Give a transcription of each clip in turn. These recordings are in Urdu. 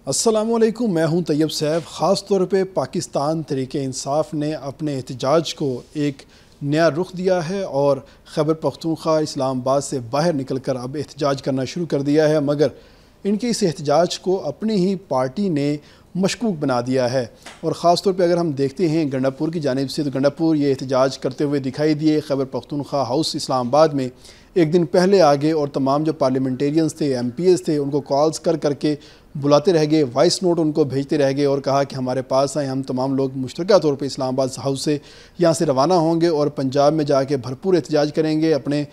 السلام علیکم، میں ہوں طیب صاحب۔ خاص طور پہ پاکستان تحریک انصاف نے اپنے احتجاج کو ایک نیا رخ دیا ہے اور خیبر پختونخوا اسلام آباد سے باہر نکل کر اب احتجاج کرنا شروع کر دیا ہے، مگر ان کے اس احتجاج کو اپنی ہی پارٹی نے مشکوک بنا دیا ہے۔ اور خاص طور پہ اگر ہم دیکھتے ہیں گنڈا پور کی جانب سے، تو گنڈا پور یہ احتجاج کرتے ہوئے دکھائی دیے خیبر پختونخوا ہاؤس اسلام آباد میں ایک دن پہلے آگے، اور تمام جو پارلیمنٹیرینز تھے، ایم پی ایز تھے، ان کو کالز کر کے بلاتے رہ گئے، وائس نوٹ ان کو بھیجتے رہ گئے اور کہا کہ ہمارے پاس آئیں، ہم تمام لوگ مشترکہ طور پہ اسلام آباد ہاؤس سے یہاں سے روانہ ہوں گے اور پنجاب میں جا کے بھرپور احتجاج کریں گے، اپنے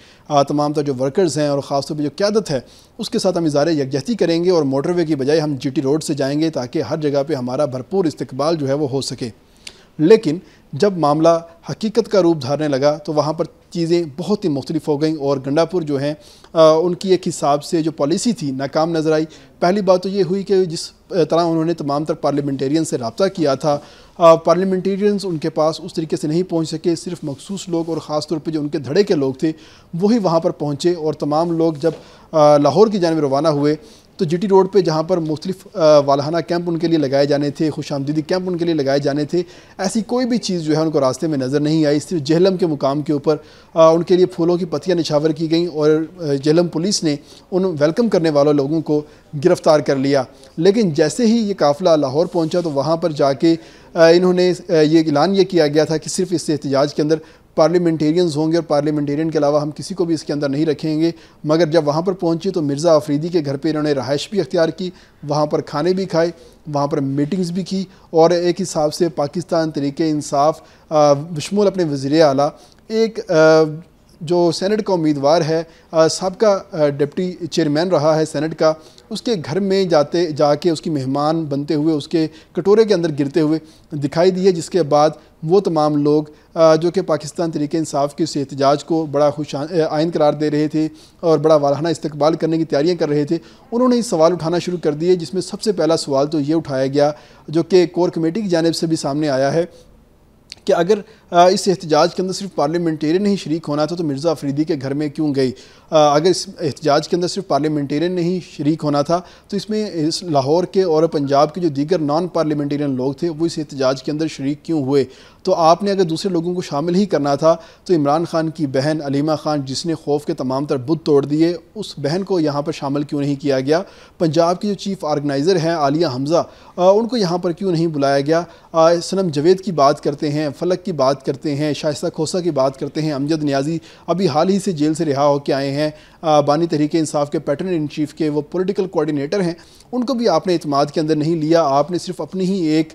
تمام جو ورکرز ہیں اور خاص طور پہ جو قیادت ہے اس کے ساتھ ہم اظہار یکجہتی کریں گے، اور موٹر وے کی بجائے ہم جی ٹی روڈ سے جائیں گے تاکہ ہر جگہ پہ ہمارا بھرپور استقبال جو ہے وہ ہو سکے۔ لیکن جب معاملہ حقیقت کا روپ دھارنے لگا تو وہاں پر چیزیں بہت ہی مختلف ہو گئیں، اور گنڈا پور جو ہیں ان کی ایک حساب سے جو پالیسی تھی ناکام نظر آئی۔ پہلی بات تو یہ ہوئی کہ جس طرح انہوں نے تمام تر پارلیمنٹیرین سے رابطہ کیا تھا، پارلیمنٹیرینز ان کے پاس اس طریقے سے نہیں پہنچ سکے، صرف مخصوص لوگ اور خاص طور پہ جو ان کے دھڑے کے لوگ تھے وہی وہاں پر پہنچے، اور تمام لوگ جب لاہور کی جانب روانہ ہوئے تو جی ٹی روڈ پہ جہاں پر مختلف والہانہ کیمپ ان کے لیے لگائے جانے تھے، خوش آمدیدی کیمپ ان کے لیے لگائے جانے تھے، ایسی کوئی بھی چیز جو ہے ان کو راستے میں نظر نہیں آئی۔ صرف جہلم کے مقام کے اوپر ان کے لیے پھولوں کی پتیاں نچھاور کی گئیں، اور جہلم پولیس نے ان ویلکم کرنے والوں لوگوں کو گرفتار کر لیا۔ لیکن جیسے ہی یہ قافلہ لاہور پہنچا تو وہاں پر جا کے انہوں نے یہ اعلان یہ کیا گیا تھا کہ صرف اس احتجاج کے اندر پارلیمنٹیرینز ہوں گے، اور پارلیمنٹیرین کے علاوہ ہم کسی کو بھی اس کے اندر نہیں رکھیں گے۔ مگر جب وہاں پر پہنچے تو مرزا افریدی کے گھر پہ انہوں نے رہائش بھی اختیار کی، وہاں پر کھانے بھی کھائے، وہاں پر میٹنگز بھی کی، اور ایک حساب سے پاکستان تحریک انصاف بشمول اپنے وزیر اعلیٰ ایک جو سینٹ کا امیدوار ہے، سابقہ ڈپٹی چیئرمین رہا ہے سینٹ کا، اس کے گھر میں جا کے اس کی مہمان بنتے ہوئے اس کے کٹورے کے اندر گرتے ہوئے دکھائی دیے، جس کے بعد وہ تمام لوگ جو کہ پاکستان تحریک انصاف کے اس احتجاج کو بڑا خوش آئند قرار دے رہے تھے اور بڑا والہانہ استقبال کرنے کی تیاریاں کر رہے تھے، انہوں نے سوال اٹھانا شروع کر دیے، جس میں سب سے پہلا سوال تو یہ اٹھایا گیا جو کہ کور کمیٹی کی جانب سے بھی سامنے آیا ہے کہ اگر اس احتجاج کے اندر صرف پارلیمنٹیرین ہی شریک ہونا تھا تو مرزا افریدی کے گھر میں کیوں گئی؟ اگر اس احتجاج کے اندر صرف پارلیمنٹیرین نہیں شریک ہونا تھا تو اس میں لاہور کے اور پنجاب کے جو دیگر نان پارلیمنٹیرین لوگ تھے وہ اس احتجاج کے اندر شریک کیوں ہوئے؟ تو آپ نے اگر دوسرے لوگوں کو شامل ہی کرنا تھا تو عمران خان کی بہن علیمہ خان، جس نے خوف کے تمام تر بت توڑ دیے، اس بہن کو یہاں پر شامل کیوں نہیں کیا گیا؟ پنجاب کی جو چیف آرگنائزر ہیں عالیہ حمزہ، ان کو یہاں پر کیوں نہیں بلایا گیا؟ صنم جاوید کی بات کرتے ہیں، فلک کی بات کرتے ہیں، شائستہ کھوسہ کی بات کرتے ہیں، امجد نیازی ابھی حال ہی سے جیل سے رہا ہو کے آئے ہیں، بانی تحریک انصاف کے پیٹرن ان چیف کے وہ پولیٹیکل کوارڈینیٹر ہیں، ان کو بھی آپ نے اعتماد کے اندر نہیں لیا۔ آپ نے صرف اپنی ہی ایک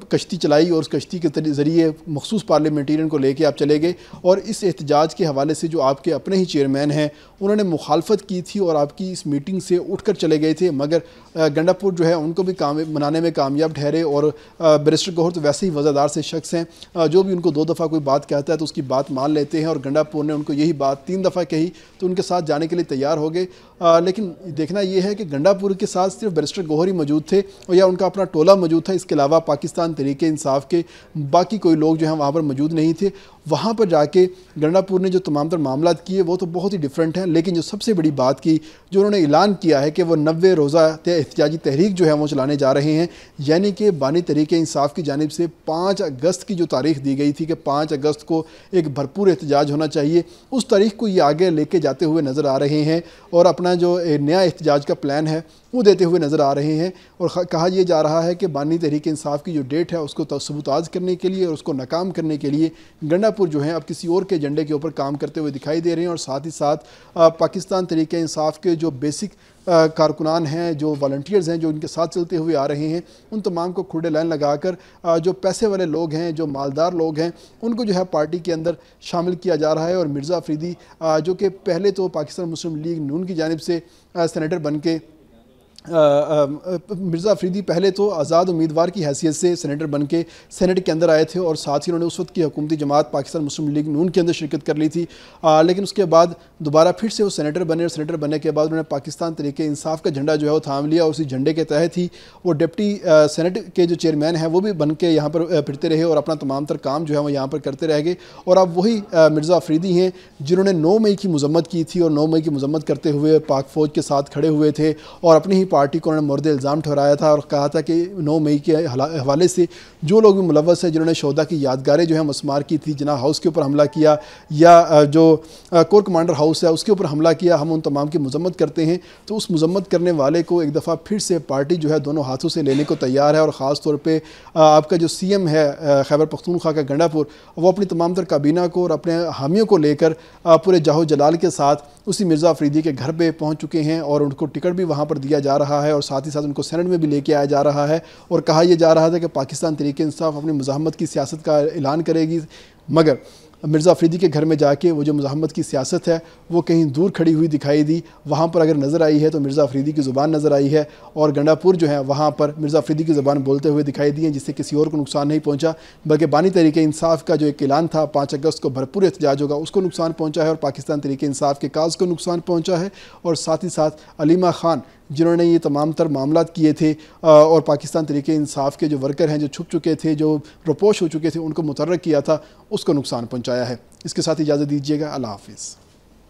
کشتی چلائی اور اس کشتی کے ذریعے مخصوص پارلیمنٹیرین کو لے کے آپ چلے گئے، اور اس احتجاج کے حوالے سے جو آپ کے اپنے ہی چیئرمین ہیں انہوں نے مخالفت کی تھی اور آپ کی اس میٹنگ سے اٹھ کر چلے گئے تھے، مگر گنڈا پور جو ہے ان کو بھی منانے میں کامیاب ٹھہرے، اور بیرسٹر گوہر تو ویسے ہی وزادار سے شخص ہیں، جو بھی ان کو 2 دفعہ کوئی بات کہتا ہے تو اس کی بات مان لیتے ہیں، اور گنڈا پور نے ان کو یہی بات 3 دفعہ کہی تو ان کے ساتھ جانے کے لیے تیار ہو گئے۔ لیکن دیکھنا یہ ہے کہ گنڈا پور کے ساتھ صرف بیرسٹر گوہر ہی موجود تھے، اور یا ان کا اپنا ٹولہ موجود تھا، اس کے علاوہ پاکستان تحریک انصاف کے باقی کوئی لوگ جو ہیں وہاں پر موجود نہیں تھے۔ وہاں پر جا کے گنڈا پور نے جو تمام تر معاملات کیے وہ تو بہت ہی ڈیفرنٹ ہیں، لیکن جو سب سے بڑی بات کی جو انہوں نے اعلان کیا ہے کہ وہ 90 روزہ احتجاجی تحریک جو ہے وہ چلانے جا رہے ہیں، یعنی کہ بانی تحریک انصاف کی جانب سے 5 اگست کی جو تاریخ دی گئی تھی کہ 5 اگست کو ایک بھرپور احتجاج ہونا چاہیے، اس تاریخ کو یہ آگے لے کے جاتے ہوئے نظر آ رہے ہیں، اور اپنا جو نیا احتجاج کا پلان ہے وہ دیتے ہوئے نظر آ رہے ہیں، اور کہا یہ جا رہا ہے کہ بانی تحریک انصاف کی جو ڈیٹ ہے اس کو ثبوتاز کرنے کے لیے اور اس کو ناکام کرنے کے لیے گنڈا پور جو ہیں اب کسی اور کے ایجنڈے کے اوپر کام کرتے ہوئے دکھائی دے رہے ہیں، اور ساتھ ہی ساتھ پاکستان تحریک انصاف کے جو بیسک کارکنان ہیں، جو والنٹیئرز ہیں، جو ان کے ساتھ چلتے ہوئے آ رہے ہیں، ان تمام کو کھڑے لائن لگا کر جو پیسے والے لوگ ہیں، جو مالدار لوگ ہیں، ان کو جو ہے پارٹی کے اندر شامل کیا جا رہا ہے، اور مرزا افریدی جو کہ پہلے تو پاکستان مسلم لیگ نون کی جانب سے سینیٹر بن کے مرزا افریدی پہلے تو آزاد امیدوار کی حیثیت سے سینیٹر بن کے سینٹ کے اندر آئے تھے، اور ساتھ ہی انہوں نے اس وقت کی حکومتی جماعت پاکستان مسلم لیگ نون کے اندر شرکت کر لی تھی، لیکن اس کے بعد دوبارہ پھر سے وہ سینیٹر بنے، اور سینیٹر بننے کے بعد انہوں نے پاکستان تحریک انصاف کا جھنڈا جو ہے وہ تھام لیا، اور اسی جھنڈے کے تحت ہی وہ ڈپٹی سینٹ کے جو چیئرمین ہیں وہ بھی بن کے یہاں پر پھرتے رہے، اور اپنا تمام تر کام جو ہے وہ یہاں پر کرتے رہ گئے، اور اب وہی مرزا افریدی ہیں جنہوں نے 9 مئی کی مذمت کی تھی، اور 9 مئی کی مذمت کرتے ہوئے پاک فوج کے ساتھ کھڑے ہوئے تھے، اور اپنی ہی پارٹی کو انہوں نے مورد الزام ٹھہرایا تھا اور کہا تھا کہ 9 مئی کے حوالے سے جو لوگ بھی ملوث ہیں، جنہوں نے شہداء کی یادگاریں جو ہیں مسمار کی تھی، جناح ہاؤس کے اوپر حملہ کیا یا جو کور کمانڈر ہاؤس ہے اس کے اوپر حملہ کیا، ہم ان تمام کی مذمت کرتے ہیں۔ تو اس مذمت کرنے والے کو ایک دفعہ پھر سے پارٹی جو ہے دونوں ہاتھوں سے لینے کو تیار ہے، اور خاص طور پہ آپ کا جو سی ایم ہے خیبر پختونخوا کا گنڈا پور، وہ اپنی تمام تر کابینہ کو اور اپنے حامیوں کو لے کر پورے جاہو جلال کے ساتھ اسی مرزا افریدی کے گھر پہ پہنچ چکے ہیں، اور ان کو ٹکٹ بھی وہاں پر دیا جا رہا ہے، اور ساتھ ہی ساتھ ان کو سینٹ میں بھی لے کے آیا جا رہا ہے، اور کہا یہ جا رہا تھا کہ پاکستان تحریک انصاف اپنی مزاحمت کی سیاست کا اعلان کرے گی، مگر مرزا افریدی کے گھر میں جا کے وہ جو مزاحمت کی سیاست ہے وہ کہیں دور کھڑی ہوئی دکھائی دی۔ وہاں پر اگر نظر آئی ہے تو مرزا افریدی کی زبان نظر آئی ہے، اور گنڈا پور جو ہے وہاں پر مرزا افریدی کی زبان بولتے ہوئے دکھائی دی ہیں، جس سے کسی اور کو نقصان نہیں پہنچا، بلکہ بانی تحریک انصاف کا جو ایک اعلان تھا 5 اگست کو بھرپور احتجاج ہوگا اس کو نقصان پہنچا ہے، اور پاکستان تحریک انصاف کے کاز کو نقصان پہنچا ہے، اور ساتھ ہی ساتھ علیمہ خان جنہوں نے یہ تمام تر معاملات کیے تھے اور پاکستان تحریک انصاف کے جو ورکر ہیں جو چھپ چکے تھے، جو روپوش ہو چکے تھے، ان کو متحرک کیا تھا، اس کو نقصان پہنچایا ہے۔ اس کے ساتھ اجازت دیجیے گا، اللہ حافظ۔